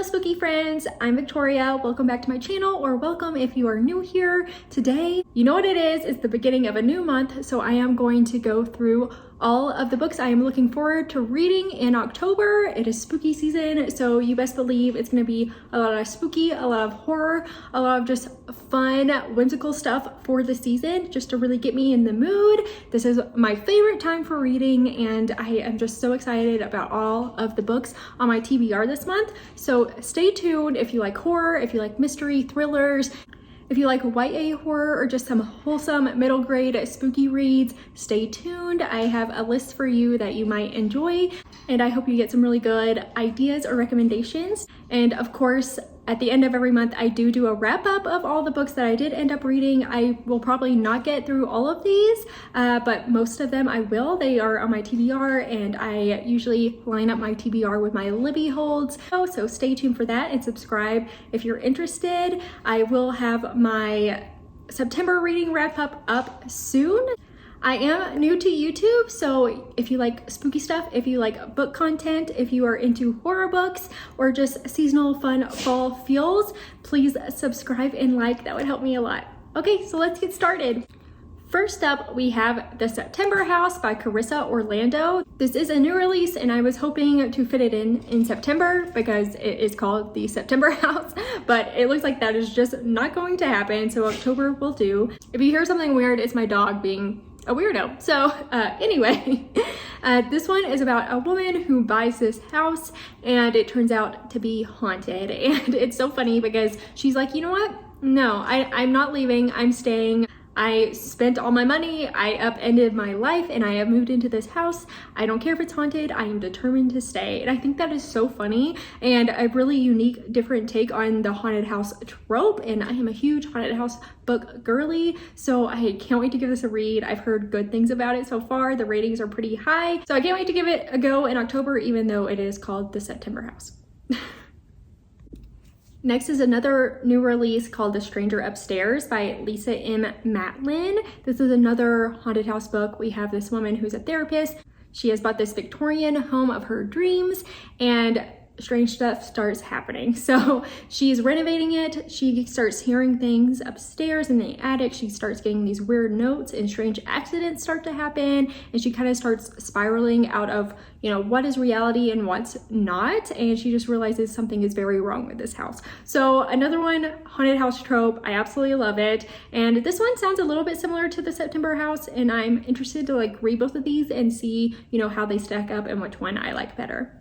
Hello spooky friends, I'm Victoria. Welcome back to my channel, or welcome if you are new here. Today, you know what it is, it's the beginning of a new month, so I am going to go through all of the books I am looking forward to reading in October. It is spooky season, so you best believe it's gonna be a lot of spooky, a lot of horror, a lot of just fun, whimsical stuff for the season, just to really get me in the mood. This is my favorite time for reading, and I am just so excited about all of the books on my TBR this month. So stay tuned if you like horror, if you like mystery, thrillers, if you like YA horror or just some wholesome middle grade spooky reads, stay tuned. I have a list for you that you might enjoy, and I hope you get some really good ideas or recommendations. And of course, at the end of every month, I do a wrap up of all the books that I did end up reading. I will probably not get through all of these, but most of them I will. They are on my TBR, and I usually line up my TBR with my Libby holds. So stay tuned for that and subscribe if you're interested. I will have my September reading wrap up soon. I am new to YouTube, so if you like spooky stuff, if you like book content, if you are into horror books or just seasonal fun fall feels, please subscribe and like. That would help me a lot. Okay, so let's get started. First up, we have The September House by Carissa Orlando. This is a new release, and I was hoping to fit it in September because it is called The September House, but it looks like that is just not going to happen, so October will do. If you hear something weird, it's my dog being a weirdo. So anyway, this one is about a woman who buys this house and it turns out to be haunted. And it's so funny because she's like, you know what? No, I'm not leaving. I'm staying. I spent all my money, I upended my life, and I have moved into this house. I don't care if it's haunted, I am determined to stay. And I think that is so funny and a really unique, different take on the haunted house trope. And I am a huge haunted house book girly, so I can't wait to give this a read. I've heard good things about it so far. The ratings are pretty high, so I can't wait to give it a go in October, even though it is called The September House. Next is another new release called The Stranger Upstairs by Lisa M. Matlin. This is another haunted house book. We have this woman who's a therapist. She has bought this Victorian home of her dreams, and strange stuff starts happening. So she's renovating it. She starts hearing things upstairs in the attic. She starts getting these weird notes, and strange accidents start to happen. And she kind of starts spiraling out of, what is reality and what's not. And she just realizes something is very wrong with this house. So another one, haunted house trope. I absolutely love it. And this one sounds a little bit similar to The September House. And I'm interested to read both of these and see, how they stack up and which one I like better.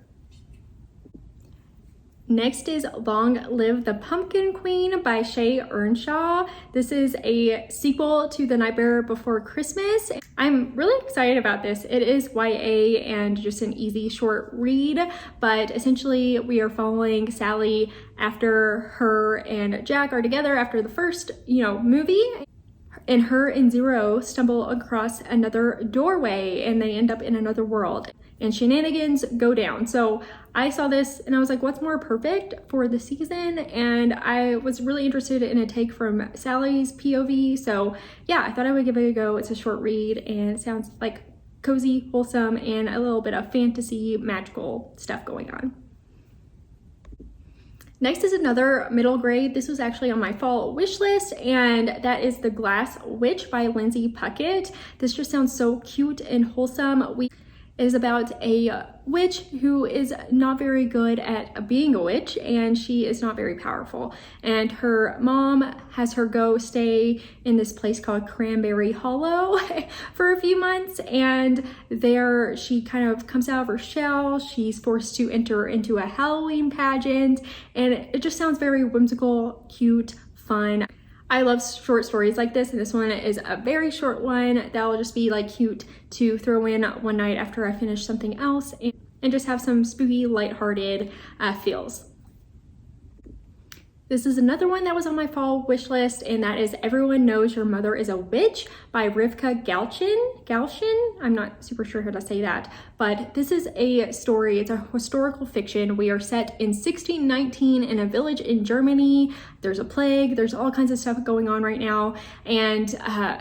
Next is Long Live the Pumpkin Queen by Shay Earnshaw. This is a sequel to The Nightmare Before Christmas. I'm really excited about this. It is YA and just an easy short read, but essentially we are following Sally after her and Jack are together after the first, movie. And her and Zero stumble across another doorway and they end up in another world, and shenanigans go down. So I saw this and I was like, what's more perfect for the season? And I was really interested in a take from Sally's POV. So yeah, I thought I would give it a go. It's a short read and it sounds like cozy, wholesome, and a little bit of fantasy, magical stuff going on. Next is another middle grade. This was actually on my fall wish list, and that is The Glass Witch by Lindsay Puckett. This just sounds so cute and wholesome. It is about a witch who is not very good at being a witch, and she is not very powerful. And her mom has her go stay in this place called Cranberry Hollow for a few months, and there she kind of comes out of her shell. She's forced to enter into a Halloween pageant, and it just sounds very whimsical, cute, fun. I love short stories like this, and this one is a very short one that will just be cute to throw in one night after I finish something else and just have some spooky, lighthearted feels. This is another one that was on my fall wish list, and that is Everyone Knows Your Mother is a Witch by Rivka Galshin. I'm not super sure how to say that, but this is a story. It's a historical fiction. We are set in 1619 in a village in Germany. There's a plague. There's all kinds of stuff going on right now, and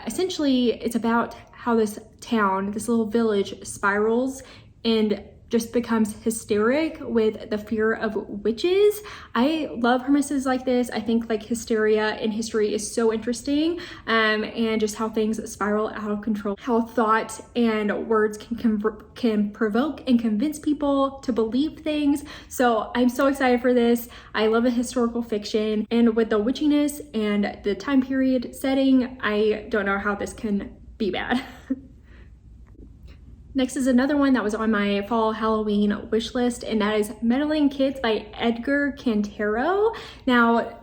essentially it's about how this town, this little village, spirals and just becomes hysteric with the fear of witches. I love premises like this. I think like hysteria in history is so interesting, and just how things spiral out of control, how thought and words can provoke and convince people to believe things. So I'm so excited for this. I love a historical fiction, and with the witchiness and the time period setting, I don't know how this can be bad. Next is another one that was on my fall Halloween wish list, and that is Meddling Kids by Edgar Cantero. Now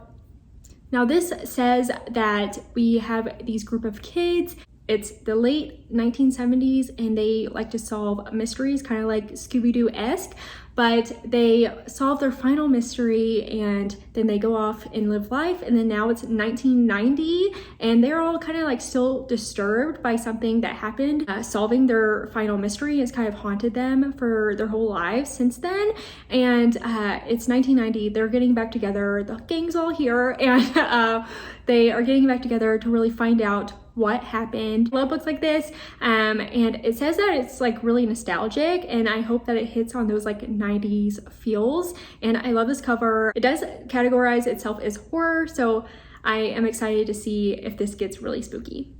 this says that we have these group of kids. It's the late 1970s, and they like to solve mysteries, kind of like Scooby-Doo-esque, but they solve their final mystery and then they go off and live life. And then now it's 1990 and they're all kind of like still disturbed by something that happened. Solving their final mystery has kind of haunted them for their whole lives since then. And it's 1990, they're getting back together, the gang's all here, and they are getting back together to really find out what happened. I love books like this, and it says that it's like really nostalgic, and I hope that it hits on those like 90s feels. And I love this cover. It does categorize itself as horror, so I am excited to see if this gets really spooky.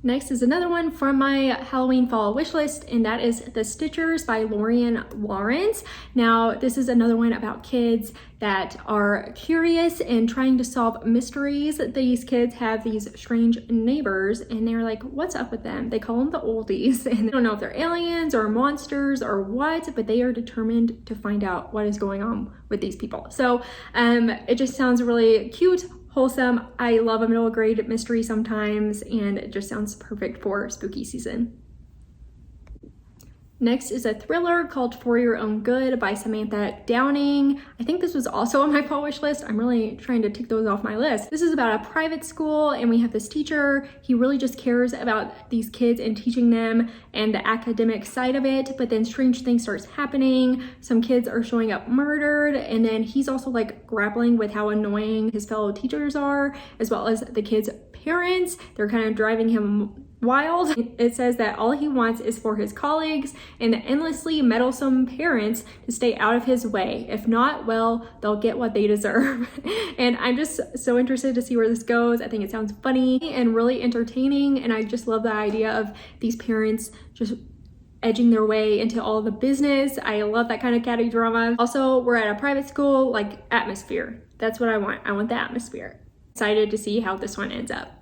Next is another one from my Halloween fall wish list, and that is The Stitchers by Lorian Lawrence. Now, this is another one about kids that are curious and trying to solve mysteries. These kids have these strange neighbors, and they're like, what's up with them? They call them the oldies, and they don't know if they're aliens or monsters or what, but they are determined to find out what is going on with these people. So it just sounds really cute, wholesome. I love a middle grade mystery sometimes, and it just sounds perfect for spooky season. Next is a thriller called For Your Own Good by Samantha Downing. I think this was also on my fall wish list. I'm really trying to tick those off my list. This is about a private school, and we have this teacher. He really just cares about these kids and teaching them and the academic side of it, but then strange things starts happening. Some kids are showing up murdered, and then he's also like grappling with how annoying his fellow teachers are, as well as the kids' parents. They're kind of driving him wild. It says that all he wants is for his colleagues and the endlessly meddlesome parents to stay out of his way. If not, well, they'll get what they deserve. And I'm just so interested to see where this goes. I think it sounds funny and really entertaining, and I just love the idea of these parents just edging their way into all the business. I love that kind of catty drama. Also, we're at a private school, like atmosphere. That's what I want. I want the atmosphere. Excited to see how this one ends up.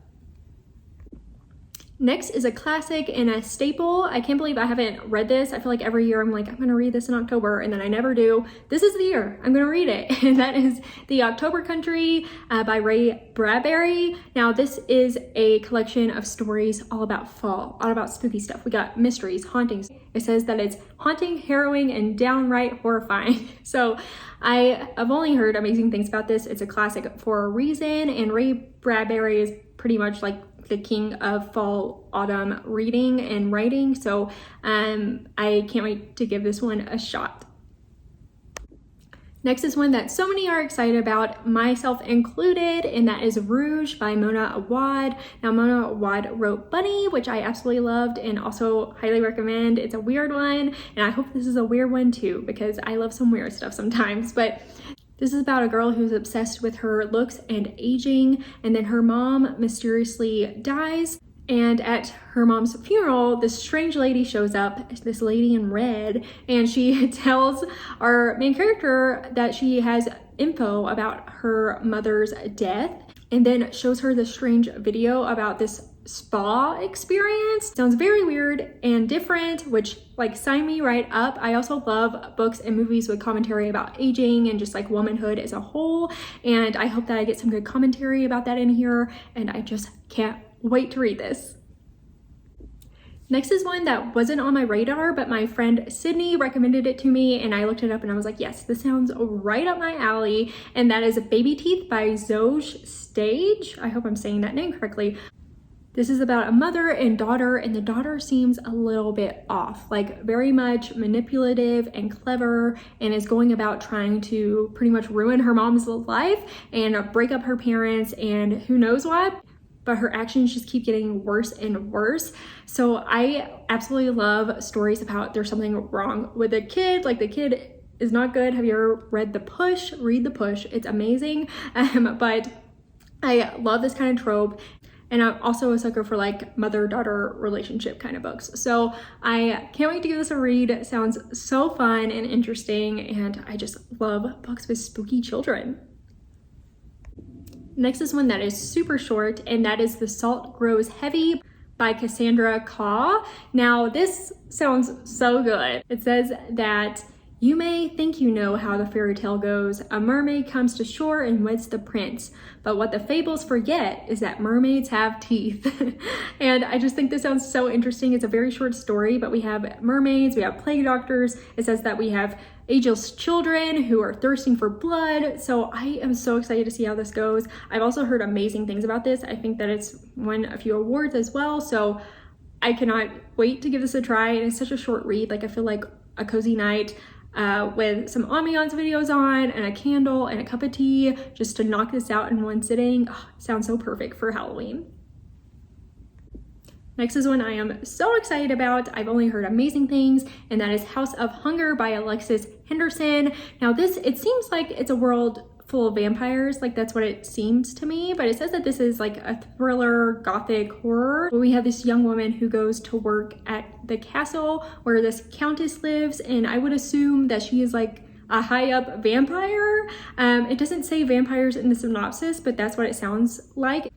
Next is a classic and a staple. I can't believe I haven't read this. I feel like every year I'm like, I'm gonna read this in October, and then I never do. This is the year I'm gonna read it, and that is The October Country by Ray Bradbury. Now, this is a collection of stories all about fall, all about spooky stuff. We got mysteries, hauntings. It says that it's haunting, harrowing, and downright horrifying. So I've only heard amazing things about this. It's a classic for a reason, and Ray Bradbury is pretty much like the king of fall autumn reading and writing, so I can't wait to give this one a shot. Next is one that so many are excited about, myself included, and that is Rouge by Mona Awad. Now, Mona Awad wrote Bunny, which I absolutely loved and also highly recommend. It's a weird one, and I hope this is a weird one too, because I love some weird stuff sometimes. But this is about a girl who's obsessed with her looks and aging, and then her mom mysteriously dies. And at her mom's funeral, this strange lady shows up, this lady in red, and she tells our main character that she has info about her mother's death, and then shows her this strange video about this spa experience. Sounds very weird and different, which like sign me right up. I also love books and movies with commentary about aging and just like womanhood as a whole, and I hope that I get some good commentary about that in here, and I just can't wait to read this. Next is one that wasn't on my radar, but my friend Sydney recommended it to me, and I looked it up and I was like, yes, this sounds right up my alley, and that is Baby Teeth by Rouge Stage. I hope I'm saying that name correctly. This is about a mother and daughter, and the daughter seems a little bit off, like very much manipulative and clever, and is going about trying to pretty much ruin her mom's life and break up her parents and who knows what. but her actions just keep getting worse and worse. So I absolutely love stories about there's something wrong with the kid, like the kid is not good. Have you ever read The Push? Read The Push. It's amazing. But I love this kind of trope. And I'm also a sucker for like mother-daughter relationship kind of books. So I can't wait to give this a read. It sounds so fun and interesting, and I just love books with spooky children. Next is one that is super short, and that is The Salt Grows Heavy by Cassandra Claw. Now this sounds so good. It says that you may think you know how the fairy tale goes. A mermaid comes to shore and weds the prince. But what the fables forget is that mermaids have teeth. And I just think this sounds so interesting. It's a very short story, but we have mermaids, we have plague doctors. It says that we have ageless children who are thirsting for blood. So I am so excited to see how this goes. I've also heard amazing things about this. I think that it's won a few awards as well. So I cannot wait to give this a try. And it's such a short read. Like I feel like a cozy night with some ambiance videos on and a candle and a cup of tea just to knock this out in one sitting. Oh, sounds so perfect for Halloween. Next is one I am so excited about. I've only heard amazing things, and that is House of Hunger by Alexis Henderson. Now this, it seems like it's a world full of vampires, like that's what it seems to me, but it says that this is like a thriller gothic horror. We have this young woman who goes to work at the castle where this countess lives, and I would assume that she is like a high up vampire. It doesn't say vampires in the synopsis, but that's what it sounds like.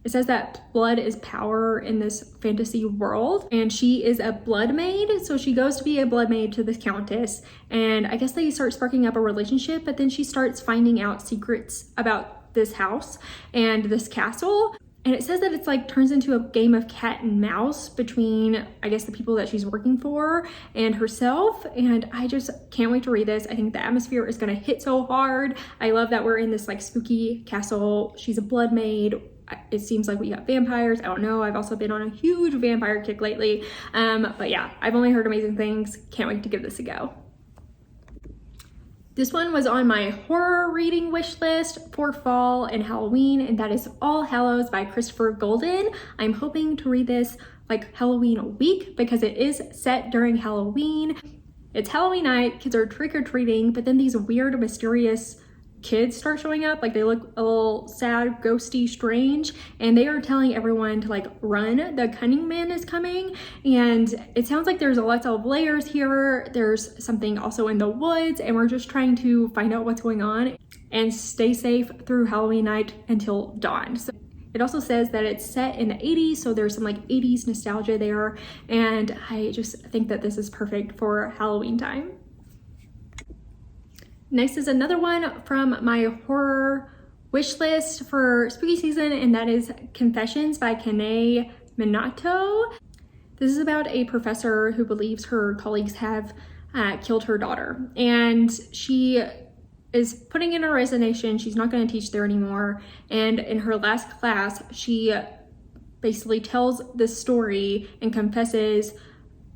It says that blood is power in this fantasy world, and she is a blood maid. So she goes to be a blood maid to the countess, and I guess they start sparking up a relationship, but then she starts finding out secrets about this house and this castle. And it says that it's like turns into a game of cat and mouse between, I guess, the people that she's working for and herself. And I just can't wait to read this. I think the atmosphere is gonna hit so hard. I love that we're in this like spooky castle. She's a blood maid. It seems like we got vampires. I don't know. I've also been on a huge vampire kick lately. But yeah, I've only heard amazing things. Can't wait to give this a go. This one was on my horror reading wish list for fall and Halloween, and that is All Hallows by Christopher Golden. I'm hoping to read this like Halloween week because it is set during Halloween. It's Halloween night, kids are trick-or-treating, but then these weird, mysterious kids start showing up. Like they look a little sad, ghosty, strange, and they are telling everyone to like run. The cunning man is coming, and it sounds like there's lots of layers here. There's something also in the woods, and we're just trying to find out what's going on and stay safe through Halloween night until dawn. So it also says that it's set in the 80s, so there's some like 80s nostalgia there, and I just think that this is perfect for Halloween time. Next is another one from my horror wish list for spooky season, and that is Confessions by Kanae Minato. This is about a professor who believes her colleagues have killed her daughter, and she is putting in her resignation. She's not going to teach there anymore, and in her last class she basically tells this story and confesses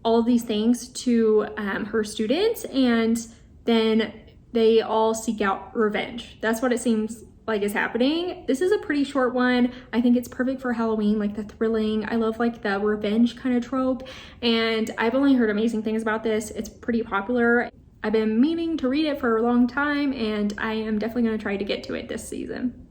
all of these things to her students, and then they all seek out revenge. That's what it seems like is happening. This is a pretty short one. I think it's perfect for Halloween, like the thrilling. I love like the revenge kind of trope, and I've only heard amazing things about this. It's pretty popular. I've been meaning to read it for a long time, and I am definitely going to try to get to it this season.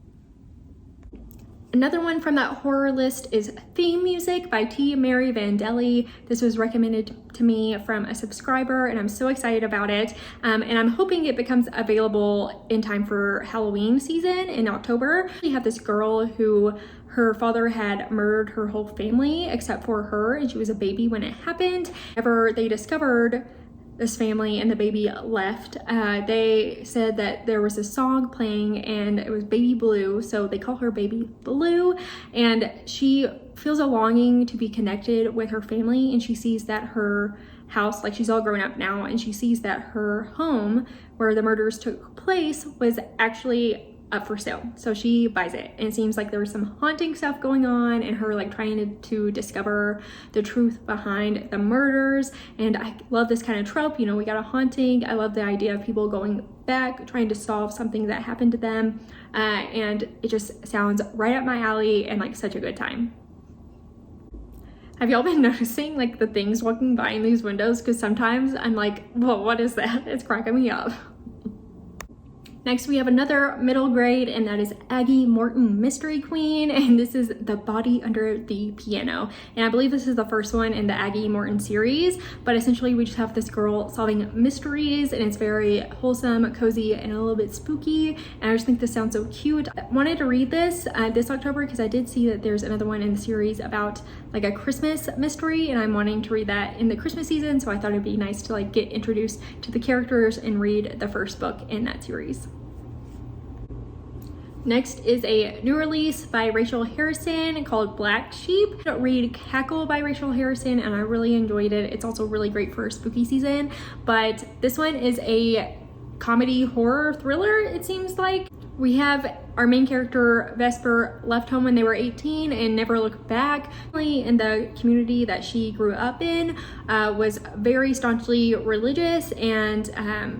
Another one from that horror list is Theme Music by T. Mary Vandelli. This was recommended to me from a subscriber, and I'm so excited about it. And I'm hoping it becomes available in time for Halloween season in October. We have this girl who her father had murdered her whole family except for her, and she was a baby when it happened. However, they discovered this family and the baby left. They said that there was a song playing and it was Baby Blue, so they call her Baby Blue, and she feels a longing to be connected with her family, and she sees that her house, like she's all grown up now, and she sees that her home where the murders took place was actually up for sale. So she buys it, and it seems like there was some haunting stuff going on and her like trying to discover the truth behind the murders. And I love this kind of trope, you know, we got a haunting. I love the idea of people going back trying to solve something that happened to them, and it just sounds right up my alley and like such a good time. Have y'all been noticing like the things walking by in these windows? Because sometimes I'm like, whoa, what is that? It's cracking me up. Next, we have another middle grade, and that is Aggie Morton Mystery Queen, and this is The Body Under the Piano. And I believe this is the first one in the Aggie Morton series, but essentially we just have this girl solving mysteries, and it's very wholesome, cozy, and a little bit spooky, and I just think this sounds so cute. I wanted to read this this October because I did see that there's another one in the series about like a Christmas mystery, and I'm wanting to read that in the Christmas season, so I thought it'd be nice to like get introduced to the characters and read the first book in that series. Next is a new release by Rachel Harrison called Black Sheep. Read Cackle by Rachel Harrison, and I really enjoyed it. It's also really great for spooky season, but this one is a comedy horror thriller, it seems like. We have our main character, Vesper, left home when they were 18 and never looked back. In the community that she grew up in, was very staunchly religious, and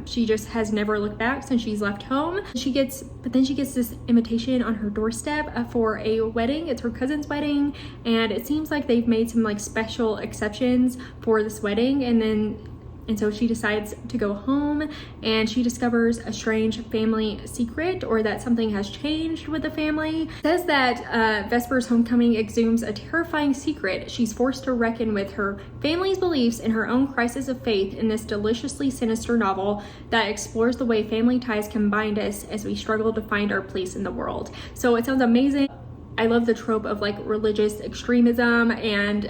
she just has never looked back since she's left home. But then she gets this invitation on her doorstep for a wedding. It's her cousin's wedding, and it seems like they've made some like special exceptions for this wedding, and so she decides to go home, and she discovers a strange family secret, or that something has changed with the family. It says that Vesper's homecoming exhumes a terrifying secret. She's forced to reckon with her family's beliefs and her own crisis of faith in this deliciously sinister novel that explores the way family ties can bind us as we struggle to find our place in the world. So it sounds amazing. I love the trope of like religious extremism and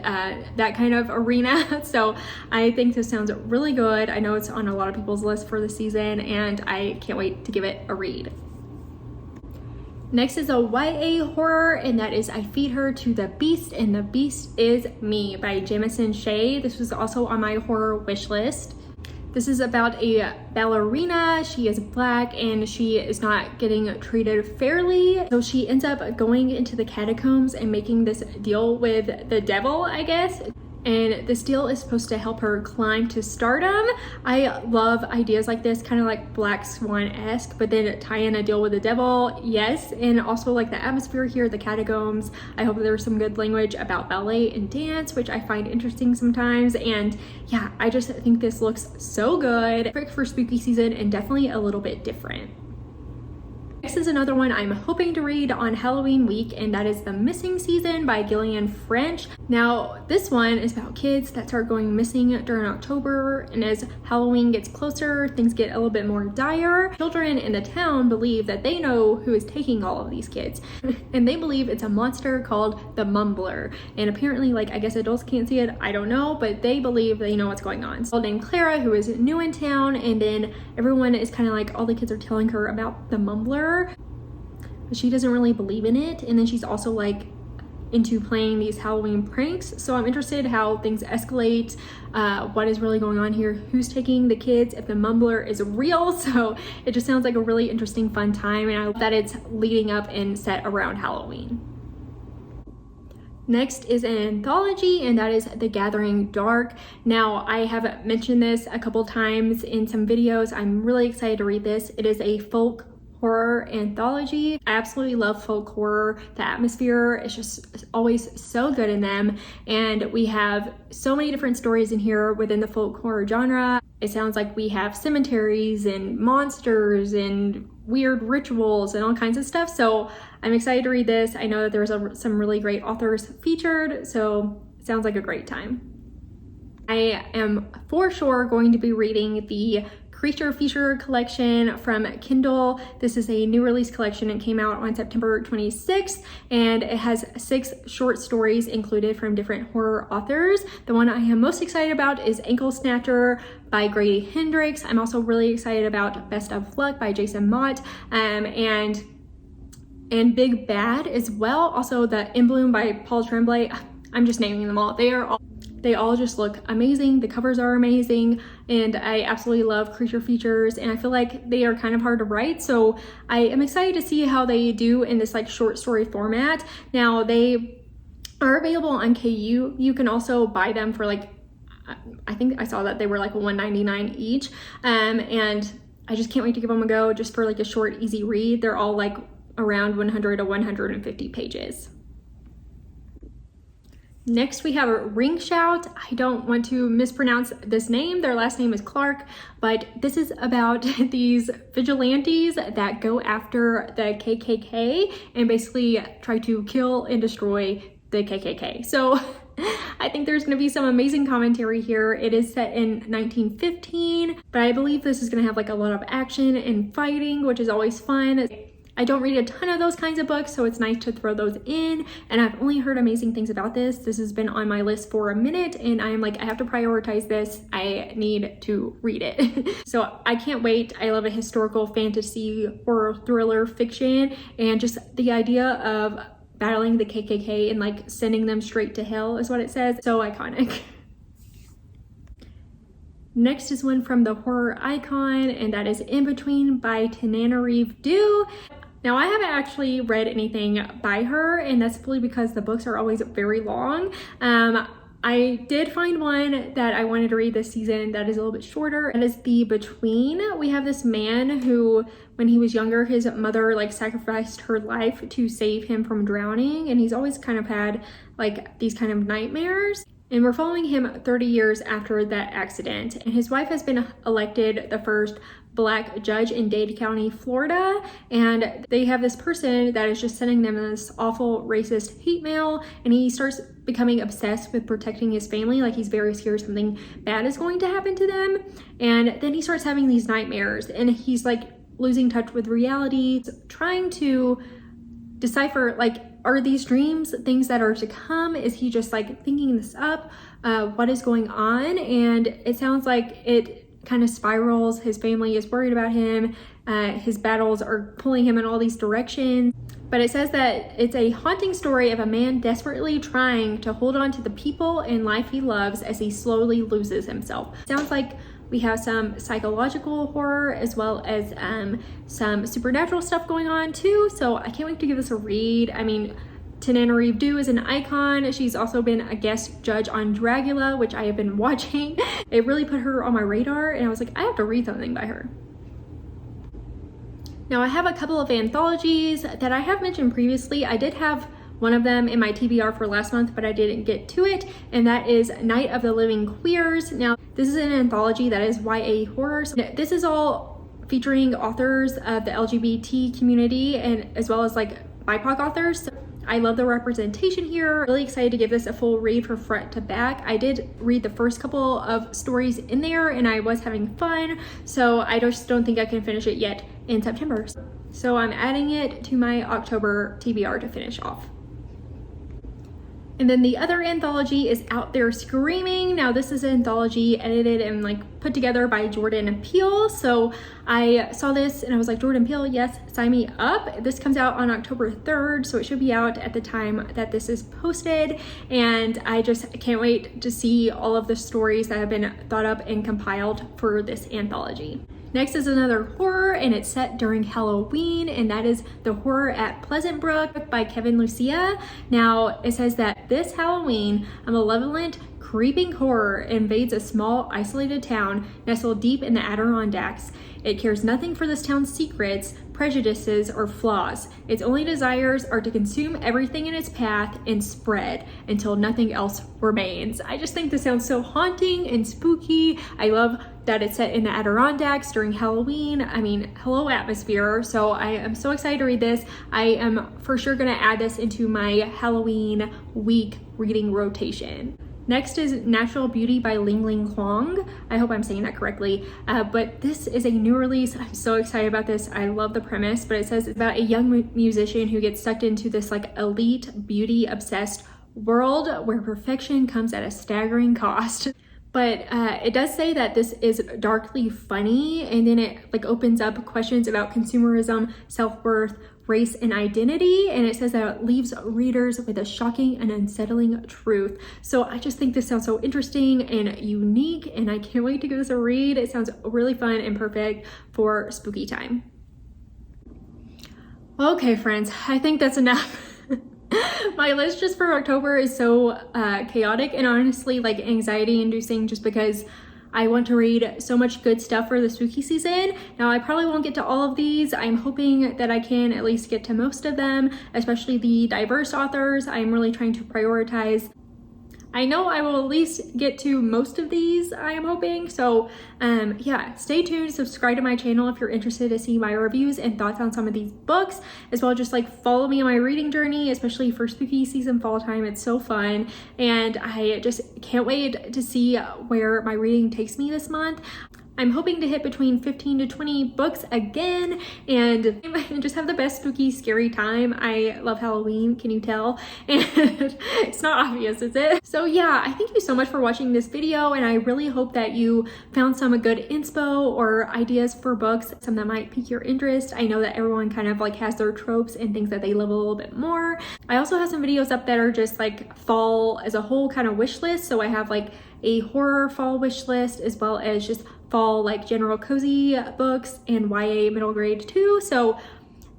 that kind of arena. So I think this sounds really good. I know it's on a lot of people's list for the season, and I can't wait to give it a read. Next is a YA horror, and that is I Feed Her to the Beast, and the Beast is Me by Jamison Shea. This was also on my horror wish list. This is about a ballerina. She is Black and she is not getting treated fairly. So she ends up going into the catacombs and making this deal with the devil, I guess. And this deal is supposed to help her climb to stardom. I love ideas like this, kind of like Black Swan-esque, but then tie in a deal with the devil, yes. And also like the atmosphere here, the catacombs. I hope there's some good language about ballet and dance, which I find interesting sometimes. And yeah, I just think this looks so good. Perfect for spooky season and definitely a little bit different. Next is another one I'm hoping to read on Halloween week, and that is The Missing Season by Gillian French. Now, this one is about kids that start going missing during October, and as Halloween gets closer, things get a little bit more dire. Children in the town believe that they know who is taking all of these kids, and they believe it's a monster called the Mumbler. And apparently, like, I guess adults can't see it, I don't know, but they believe they know what's going on. So named Clara, who is new in town, and then everyone is kind of like, all the kids are telling her about the Mumbler, but she doesn't really believe in it. And then she's also like into playing these Halloween pranks. So I'm interested how things escalate, what is really going on here, who's taking the kids, if the Mumbler is real. So it just sounds like a really interesting, fun time, and I love that it's leading up and set around Halloween. Next is an anthology, and that is The Gathering Dark. Now, I have mentioned this a couple times in some videos. I'm really excited to read this. It is a folk horror anthology. I absolutely love folk horror. The atmosphere is just always so good in them, and we have so many different stories in here within the folk horror genre. It sounds like we have cemeteries and monsters and weird rituals and all kinds of stuff, so I'm excited to read this. I know that there's some really great authors featured, so it sounds like a great time. I am for sure going to be reading the Creature Feature collection from Kindle. This is a new release collection. It came out on September 26th, and it has 6 short stories included from different horror authors. The one I am most excited about is Ankle Snatcher by Grady Hendrix. I'm also really excited about Best of Luck by Jason Mott, and Big Bad as well. Also, The In Bloom by Paul Tremblay. I'm just naming them all. They are all They all just look amazing. The covers are amazing, and I absolutely love creature features, and I feel like they are kind of hard to write, so I am excited to see how they do in this like short story format. Now, they are available on KU. You can also buy them for like, I think I saw that they were like $1.99 each, and I just can't wait to give them a go just for like a short, easy read. They're all like around 100 to 150 pages. Next, we have Ring Shout. I don't want to mispronounce this name. Their last name is Clark, but this is about these vigilantes that go after the KKK and basically try to kill and destroy the KKK. So I think there's going to be some amazing commentary here. It is set in 1915, but I believe this is going to have like a lot of action and fighting, which is always fun. I don't read a ton of those kinds of books, so it's nice to throw those in, and I've only heard amazing things about this. This has been on my list for a minute, and I am like, I have to prioritize this. I need to read it. So I can't wait. I love a historical fantasy horror thriller fiction, and just the idea of battling the KKK and like sending them straight to hell is what it says. So iconic. Next is one from the horror icon, and that is In Between by Tananarive Due. Now, I haven't actually read anything by her, and that's simply because the books are always very long. I did find one that I wanted to read this season that is a little bit shorter, and is The Between. We have this man who, when he was younger, his mother like sacrificed her life to save him from drowning, and he's always kind of had like these kind of nightmares. And we're following him 30 years after that accident. And his wife has been elected the first Black judge in Dade County, Florida. And they have this person that is just sending them this awful racist hate mail. And he starts becoming obsessed with protecting his family. Like, he's very scared something bad is going to happen to them. And then he starts having these nightmares. And he's like losing touch with reality, trying to decipher, like, are these dreams things that are to come? Is he just like thinking this up? What is going on? And it sounds like it kind of spirals. His family is worried about him. His battles are pulling him in all these directions. But it says that it's a haunting story of a man desperately trying to hold on to the people and life he loves as he slowly loses himself. Sounds like we have some psychological horror as well as some supernatural stuff going on too. So I can't wait to give this a read. I mean, Tananarive Due is an icon. She's also been a guest judge on Dragula, which I have been watching. It really put her on my radar, and I was like, I have to read something by her. Now, I have a couple of anthologies that I have mentioned previously. I did have one of them in my TBR for last month, but I didn't get to it, and that is Night of the Living Queers. Now, this is an anthology that is YA horror. So this is all featuring authors of the LGBT community and as well as like BIPOC authors. So I love the representation here. Really excited to give this a full read from front to back. I did read the first couple of stories in there and I was having fun, so I just don't think I can finish it yet in September. So I'm adding it to my October TBR to finish off. And then the other anthology is Out There Screaming. Now, this is an anthology edited and like put together by Jordan Peele. So I saw this and I was like, Jordan Peele, yes, sign me up. This comes out on October 3rd, so it should be out at the time that this is posted. And I just can't wait to see all of the stories that have been thought up and compiled for this anthology. Next is another horror, and it's set during Halloween, and that is The Horror at Pleasantbrook by Kevin Lucia. Now, it says that this Halloween, a malevolent, creeping horror invades a small, isolated town nestled deep in the Adirondacks. It cares nothing for this town's secrets, prejudices, or flaws. Its only desires are to consume everything in its path and spread until nothing else remains. I just think this sounds so haunting and spooky. I love that it's set in the Adirondacks during Halloween. I mean, hello atmosphere. So I am so excited to read this. I am for sure gonna add this into my Halloween week reading rotation. Next is Natural Beauty by Ling Ling Huang. I hope I'm saying that correctly, but this is a new release. I'm so excited about this. I love the premise, but it says it's about a young musician who gets sucked into this like elite, beauty obsessed world where perfection comes at a staggering cost. But it does say that this is darkly funny, and then it like opens up questions about consumerism, self-worth, Race and Identity, and it says that it leaves readers with a shocking and unsettling truth. So I just think this sounds so interesting and unique, and I can't wait to give this a read. It sounds really fun and perfect for spooky time. Okay, friends, I think that's enough. My list just for October is so chaotic and honestly like anxiety inducing, just because I want to read so much good stuff for the spooky season. Now, I probably won't get to all of these. I'm hoping that I can at least get to most of them, especially the diverse authors. I'm really trying to prioritize. I know I will at least get to most of these, I am hoping. So yeah, stay tuned, subscribe to my channel if you're interested to see my reviews and thoughts on some of these books, as well just like follow me on my reading journey, especially for spooky season fall time. It's so fun, and I just can't wait to see where my reading takes me this month. I'm hoping to hit between 15 to 20 books again and just have the best spooky, scary time. I love Halloween, can you tell? And it's not obvious, is it? So yeah, I thank you so much for watching this video, and I really hope that you found some good inspo or ideas for books, some that might pique your interest. I know that everyone kind of like has their tropes and things that they love a little bit more. I also have some videos up that are just like fall as a whole kind of wish list. So I have like a horror fall wish list, as well as just fall like general cozy books and YA middle grade too. So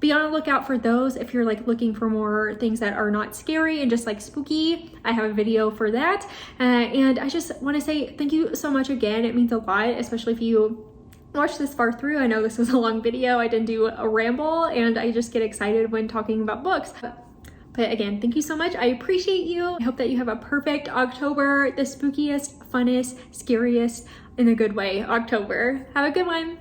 be on the lookout for those if you're like looking for more things that are not scary and just like spooky. I have a video for that. And I just want to say thank you so much again. It means a lot, especially if you watched this far through. I know this was a long video. I didn't do a ramble, and I just get excited when talking about books. But again, thank you so much. I appreciate you. I hope that you have a perfect October, the spookiest, funnest, scariest, in a good way, October. Have a good one.